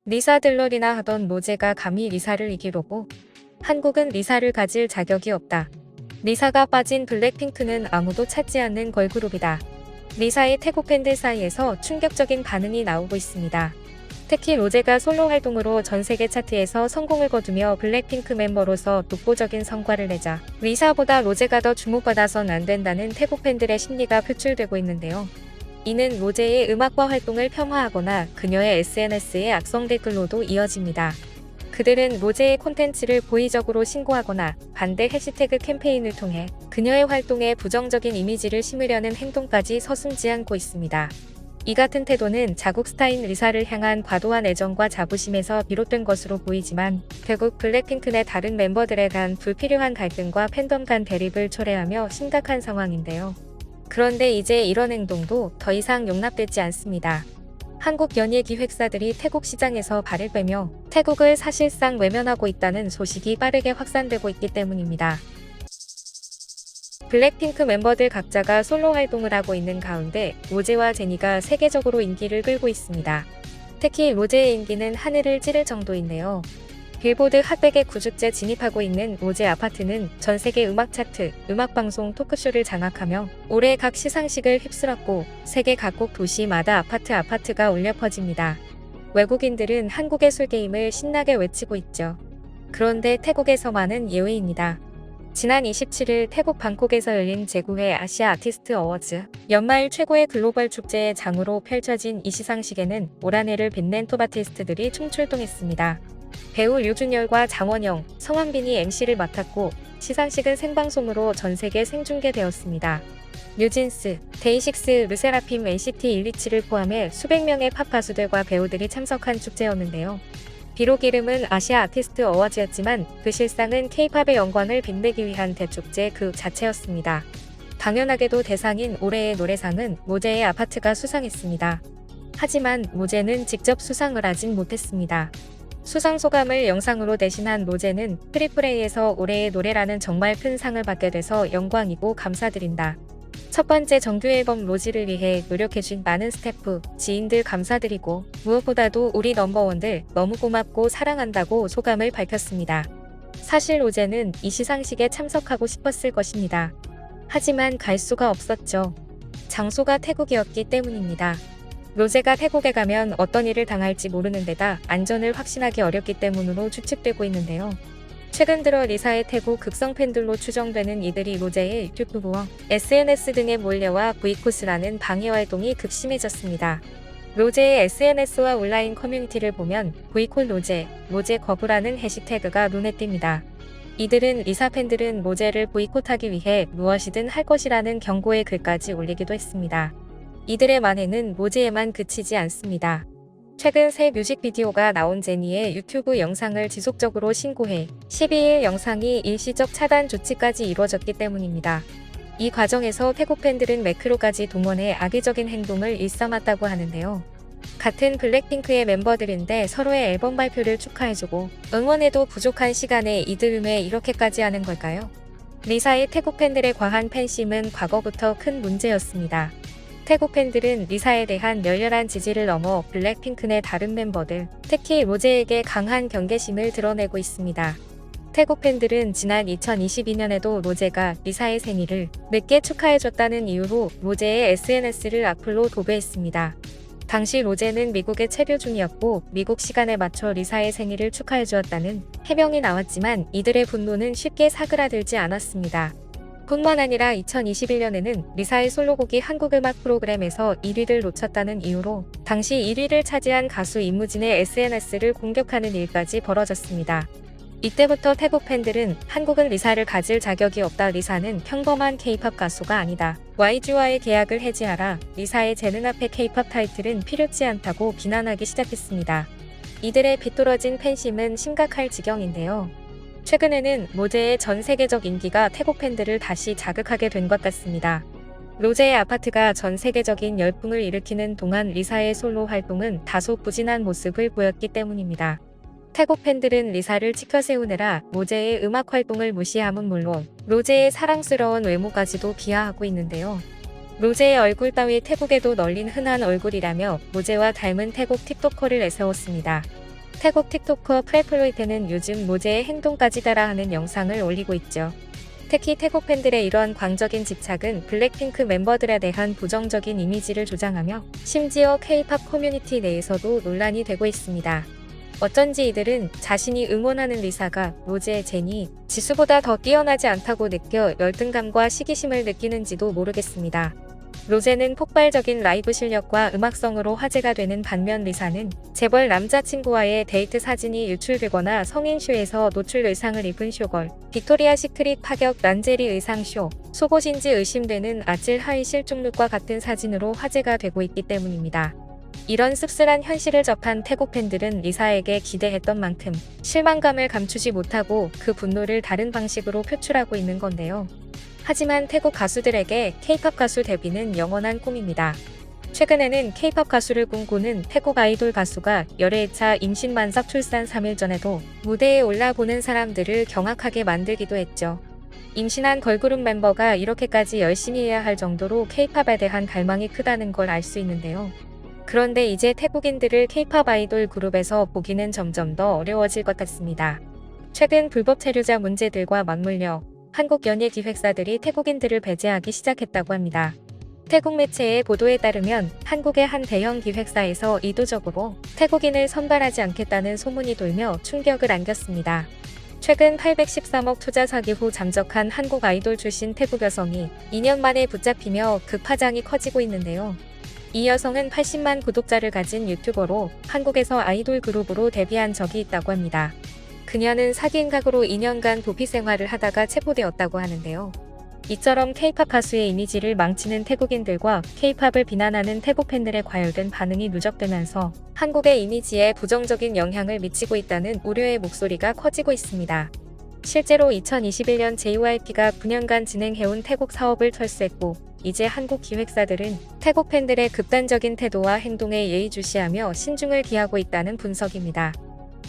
리사 들러리나 하던 로제가 감히 리사를 이기려고? 한국은 리사를 가질 자격이 없다. 리사가 빠진 블랙핑크는 아무도 찾지 않는 걸그룹이다. 리사의 태국 팬들 사이에서 충격적인 반응이 나오고 있습니다. 특히 로제가 솔로 활동으로 전 세계 차트에서 성공을 거두며 블랙핑크 멤버로서 독보적인 성과를 내자 리사보다 로제가 더 주목받아선 안 된다는 태국 팬들의 심리가 표출되고 있는데요. 이는 로제의 음악과 활동을 폄하하거나 그녀의 SNS의 악성 댓글로도 이어집니다. 그들은 로제의 콘텐츠를 고의적으로 신고하거나 반대 해시태그 캠페인을 통해 그녀의 활동에 부정적인 이미지를 심으려는 행동까지 서슴지 않고 있습니다. 이 같은 태도는 자국 스타인 리사를 향한 과도한 애정과 자부심에서 비롯된 것으로 보이지만 결국 블랙핑크 내 다른 멤버들에 대한 불필요한 갈등과 팬덤 간 대립을 초래하며 심각한 상황인데요. 그런데 이제 이런 행동도 더 이상 용납되지 않습니다. 한국 연예기획사들이 태국 시장에서 발을 빼며 태국을 사실상 외면하고 있다는 소식이 빠르게 확산되고 있기 때문입니다. 블랙핑크 멤버들 각자가 솔로 활동을 하고 있는 가운데 로제와 제니가 세계적으로 인기를 끌고 있습니다. 특히 로제의 인기는 하늘을 찌를 정도인데요. 빌보드 핫100에 9주째 진입하고 있는 로제 아파트는 전 세계 음악 차트, 음악방송 토크쇼를 장악하며 올해 각 시상식을 휩쓸었고 세계 각국 도시마다 아파트가 울려 퍼집니다. 외국인들은 한국의 술게임을 신나게 외치고 있죠. 그런데 태국에서만은 예외입니다. 지난 27일 태국 방콕에서 열린 제9회 아시아 아티스트 어워즈 연말 최고의 글로벌 축제의 장으로 펼쳐진 이 시상식에는 올 한 해를 빛낸 톱 아티스트들이 총출동했습니다. 배우 류준열과 장원영, 성한빈이 MC를 맡았고 시상식은 생방송으로 전 세계 생중계되었습니다. 뉴진스, 데이식스, 르세라핌, NCT 127을 포함해 수백 명의 팝 가수들과 배우들이 참석한 축제였는데요. 비록 이름은 아시아 아티스트 어워즈였지만 그 실상은 K-팝의 영광을 빛내기 위한 대축제 그 자체였습니다. 당연하게도 대상인 올해의 노래상은 로제의 아파트가 수상했습니다. 하지만 로제는 직접 수상을 하진 못했습니다. 수상 소감을 영상으로 대신한 로제는 트리플A에서 올해의 노래라는 정말 큰 상을 받게 돼서 영광이고 감사드린다. 첫 번째 정규 앨범 로지를 위해 노력해준 많은 스태프, 지인들 감사드리고 무엇보다도 우리 넘버원들 너무 고맙고 사랑한다고 소감을 밝혔습니다. 사실 로제는 이 시상식에 참석하고 싶었을 것입니다. 하지만 갈 수가 없었죠. 장소가 태국이었기 때문입니다. 로제가 태국에 가면 어떤 일을 당할지 모르는 데다 안전을 확신하기 어렵기 때문으로 추측되고 있는데요. 최근 들어 리사의 태국 극성 팬들로 추정되는 이들이 로제의 유튜브와 SNS 등에 몰려와 브이코스라는 방해 활동이 극심해졌습니다. 로제의 SNS와 온라인 커뮤니티를 보면 브이콜 로제, 로제 거부라는 해시태그가 눈에 띕니다. 이들은 리사 팬들은 로제를 보이콧하기 위해 무엇이든 할 것이라는 경고의 글까지 올리기도 했습니다. 이들의 만행은 로제에만 그치지 않습니다. 최근 새 뮤직비디오가 나온 제니의 유튜브 영상을 지속적으로 신고해 12일 영상이 일시적 차단 조치까지 이루어졌기 때문입니다. 이 과정에서 태국 팬들은 매크로까지 동원해 악의적인 행동을 일삼았다고 하는데요. 같은 블랙핑크의 멤버들인데 서로의 앨범 발표를 축하해주고 응원해도 부족한 시간에 이들 왜 이렇게까지 하는 걸까요? 리사의 태국 팬들의 과한 팬심은 과거부터 큰 문제였습니다. 태국 팬들은 리사에 대한 열렬한 지지를 넘어 블랙핑크 내 다른 멤버들, 특히 로제에게 강한 경계심을 드러내고 있습니다. 태국 팬들은 지난 2022년에도 로제가 리사의 생일을 늦게 축하해줬다는 이유로 로제의 SNS를 악플로 도배했습니다. 당시 로제는 미국에 체류 중이었고 미국 시간에 맞춰 리사의 생일을 축하해주었다는 해명이 나왔지만 이들의 분노는 쉽게 사그라들지 않았습니다. 뿐만 아니라 2021년에는 리사의 솔로곡이 한국음악 프로그램에서 1위를 놓쳤다는 이유로 당시 1위를 차지한 가수 임무진의 SNS를 공격하는 일까지 벌어졌습니다. 이때부터 태국 팬들은 한국은 리사를 가질 자격이 없다. 리사는 평범한 K-팝 가수가 아니다. YG와의 계약을 해지하라. 리사의 재능 앞에 K-팝 타이틀은 필요치 않다고 비난하기 시작했습니다. 이들의 비뚤어진 팬심은 심각할 지경인데요. 최근에는 로제의 전 세계적 인기가 태국 팬들을 다시 자극하게 된 것 같습니다. 로제의 아파트가 전 세계적인 열풍을 일으키는 동안 리사의 솔로 활동은 다소 부진한 모습을 보였기 때문입니다. 태국 팬들은 리사를 치켜세우느라 로제의 음악 활동을 무시함은 물론 로제의 사랑스러운 외모까지도 비하하고 있는데요. 로제의 얼굴 따위 태국에도 널린 흔한 얼굴이라며 로제와 닮은 태국 틱토커를 내세웠습니다. 태국 틱토커 프레플로이트는 요즘 로제의 행동까지 따라하는 영상을 올리고 있죠. 특히 태국 팬들의 이런 광적인 집착은 블랙핑크 멤버들에 대한 부정적인 이미지를 조장하며 심지어 K-팝 커뮤니티 내에서도 논란이 되고 있습니다. 어쩐지 이들은 자신이 응원하는 리사가 로제, 제니, 지수보다 더 뛰어나지 않다고 느껴 열등감과 시기심을 느끼는지도 모르겠습니다. 로제는 폭발적인 라이브 실력과 음악성으로 화제가 되는 반면 리사는 재벌 남자친구와의 데이트 사진이 유출되거나 성인쇼에서 노출 의상을 입은 쇼걸, 빅토리아 시크릿 파격 란제리 의상쇼, 속옷인지 의심되는 아찔 하의 실종룩과 같은 사진으로 화제가 되고 있기 때문입니다. 이런 씁쓸한 현실을 접한 태국 팬들은 리사에게 기대했던 만큼 실망감을 감추지 못하고 그 분노를 다른 방식으로 표출하고 있는 건데요. 하지만 태국 가수들에게 K-팝 가수 데뷔는 영원한 꿈입니다. 최근에는 K-팝 가수를 꿈꾸는 태국 아이돌 가수가 열애차 임신 만삭 출산 3일 전에도 무대에 올라보는 사람들을 경악하게 만들기도 했죠. 임신한 걸그룹 멤버가 이렇게까지 열심히 해야 할 정도로 K-팝에 대한 갈망이 크다는 걸 알 수 있는데요. 그런데 이제 태국인들을 K-팝 아이돌 그룹에서 보기는 점점 더 어려워질 것 같습니다. 최근 불법 체류자 문제들과 맞물려 한국 연예 기획사들이 태국인들을 배제하기 시작했다고 합니다. 태국 매체의 보도에 따르면 한국의 한 대형 기획사에서 의도적으로 태국인을 선발하지 않겠다는 소문이 돌며 충격을 안겼습니다. 최근 813억 투자 사기 후 잠적한 한국 아이돌 출신 태국 여성이 2년 만에 붙잡히며 그 파장이 커지고 있는데요. 이 여성은 80만 구독자를 가진 유튜버로 한국에서 아이돌 그룹으로 데뷔한 적이 있다고 합니다. 그녀는 사기인 각오로 2년간 도피 생활을 하다가 체포되었다고 하는데요. 이처럼 K-팝 가수의 이미지를 망치는 태국인들과 K-팝을 비난하는 태국 팬들의 과열된 반응이 누적되면서 한국의 이미지에 부정적인 영향을 미치고 있다는 우려의 목소리가 커지고 있습니다. 실제로 2021년 JYP가 9년간 진행해온 태국 사업을 철수했고 이제 한국 기획사들은 태국 팬들의 극단적인 태도와 행동에 예의주시하며 신중을 기하고 있다는 분석입니다.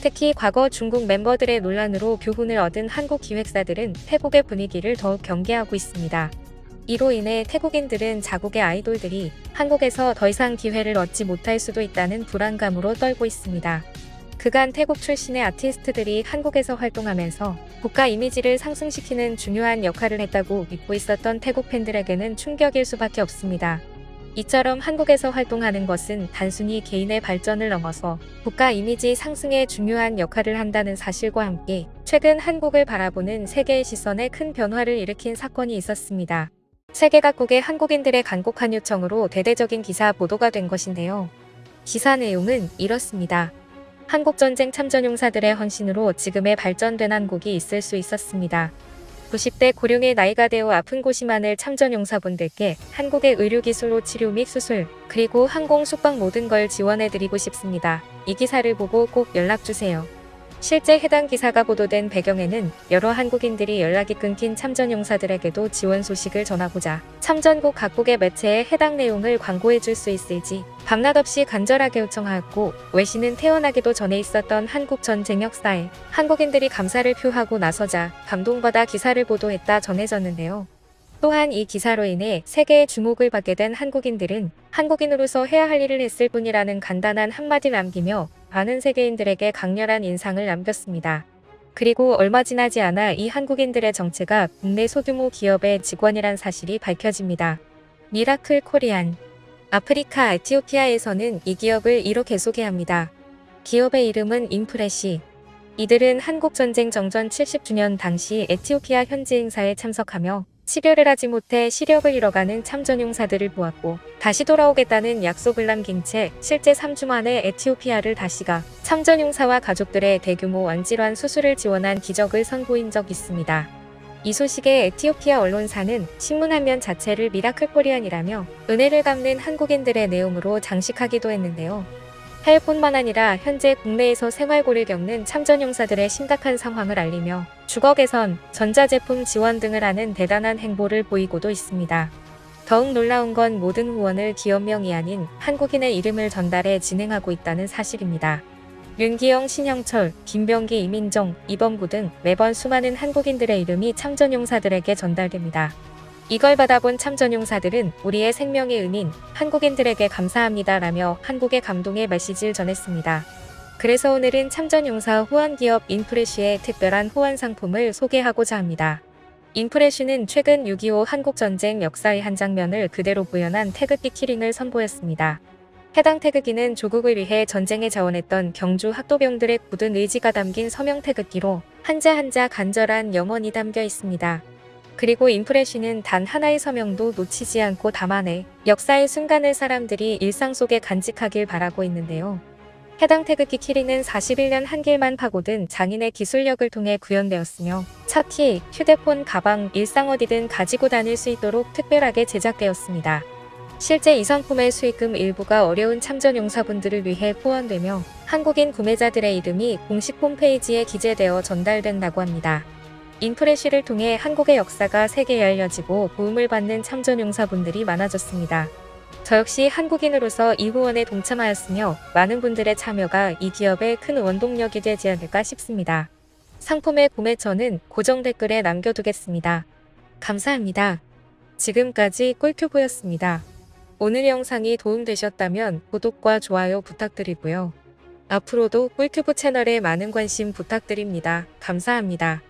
특히 과거 중국 멤버들의 논란으로 교훈을 얻은 한국 기획사들은 태국의 분위기를 더욱 경계하고 있습니다. 이로 인해 태국인들은 자국의 아이돌들이 한국에서 더 이상 기회를 얻지 못할 수도 있다는 불안감으로 떨고 있습니다. 그간 태국 출신의 아티스트들이 한국에서 활동하면서 국가 이미지를 상승시키는 중요한 역할을 했다고 믿고 있었던 태국 팬들에게는 충격일 수밖에 없습니다. 이처럼 한국에서 활동하는 것은 단순히 개인의 발전을 넘어서 국가 이미지 상승에 중요한 역할을 한다는 사실과 함께 최근 한국을 바라보는 세계의 시선에 큰 변화를 일으킨 사건이 있었습니다. 세계 각국의 한국인들의 간곡한 요청으로 대대적인 기사 보도가 된 것인데요. 기사 내용은 이렇습니다. 한국전쟁 참전용사들의 헌신으로 지금의 발전된 한국이 있을 수 있었습니다. 90대 고령의 나이가 되어 아픈 곳이 많을 참전용사분들께 한국의 의료기술로 치료 및 수술, 그리고 항공 숙박 모든 걸 지원해드리고 싶습니다. 이 기사를 보고 꼭 연락주세요. 실제 해당 기사가 보도된 배경에는 여러 한국인들이 연락이 끊긴 참전용사들에게도 지원 소식을 전하고자 참전국 각국의 매체에 해당 내용을 광고해줄 수 있을지 밤낮 없이 간절하게 요청하였고, 외신은 태어나기도 전에 있었던 한국 전쟁 역사에 한국인들이 감사를 표하고 나서자 감동받아 기사를 보도했다 전해졌는데요. 또한 이 기사로 인해 세계의 주목을 받게 된 한국인들은 한국인으로서 해야 할 일을 했을 뿐이라는 간단한 한마디를 남기며 많은 세계인들에게 강렬한 인상을 남겼습니다. 그리고 얼마 지나지 않아 이 한국인들의 정체가 국내 소규모 기업의 직원이란 사실이 밝혀집니다. 미라클 코리안. 아프리카 에티오피아에서는 이 기업을 이렇게 소개합니다. 기업의 이름은 인프레시. 이들은 한국전쟁 정전 70주년 당시 에티오피아 현지 행사에 참석하며 치료를 하지 못해 시력을 잃어가는 참전용사들을 보았고 다시 돌아오겠다는 약속을 남긴 채 실제 3주 만에 에티오피아를 다시 가 참전용사와 가족들의 대규모 완질환 수술을 지원한 기적을 선보인 적 있습니다. 이 소식에 에티오피아 언론사는 신문 한 면 자체를 미라클 코리안이라며 은혜를 갚는 한국인들의 내용으로 장식하기도 했는데요. 해외뿐만 아니라 현재 국내에서 생활고를 겪는 참전용사들의 심각한 상황을 알리며 주거 개선, 전자제품 지원 등을 하는 대단한 행보를 보이고도 있습니다. 더욱 놀라운 건 모든 후원을 기업명이 아닌 한국인의 이름을 전달해 진행하고 있다는 사실입니다. 윤기영, 신형철, 김병기, 이민정, 이범구 등 매번 수많은 한국인들의 이름이 참전용사들에게 전달됩니다. 이걸 받아본 참전용사들은 우리의 생명의 은인 한국인들에게 감사합니다라며 한국의 감동의 메시지를 전했습니다. 그래서 오늘은 참전용사 호환기업 인프레쉬의 특별한 호환 상품을 소개하고자 합니다. 인프레쉬는 최근 6.25 한국전쟁 역사의 한 장면을 그대로 구현한 태극기 키링을 선보였습니다. 해당 태극기는 조국을 위해 전쟁에 자원했던 경주 학도병들의 굳은 의지가 담긴 서명 태극기로 한자 한자 간절한 염원이 담겨 있습니다. 그리고 인프레쉬는 단 하나의 서명도 놓치지 않고 담아내 역사의 순간을 사람들이 일상 속에 간직하길 바라고 있는데요. 해당 태극기 키링은 41년 한길만 파고든 장인의 기술력을 통해 구현되었으며 차키, 휴대폰, 가방, 일상 어디든 가지고 다닐 수 있도록 특별하게 제작되었습니다. 실제 이 상품의 수익금 일부가 어려운 참전용사분들을 위해 후원되며 한국인 구매자들의 이름이 공식 홈페이지에 기재되어 전달된다고 합니다. 인프레쉬를 통해 한국의 역사가 세계에 알려지고 도움을 받는 참전용사분들이 많아졌습니다. 저 역시 한국인으로서 이 후원에 동참하였으며 많은 분들의 참여가 이 기업의 큰 원동력이 되지 않을까 싶습니다. 상품의 구매처는 고정 댓글에 남겨두겠습니다. 감사합니다. 지금까지 꿀튜브였습니다. 오늘 영상이 도움되셨다면 구독과 좋아요 부탁드리고요. 앞으로도 꿀튜브 채널에 많은 관심 부탁드립니다. 감사합니다.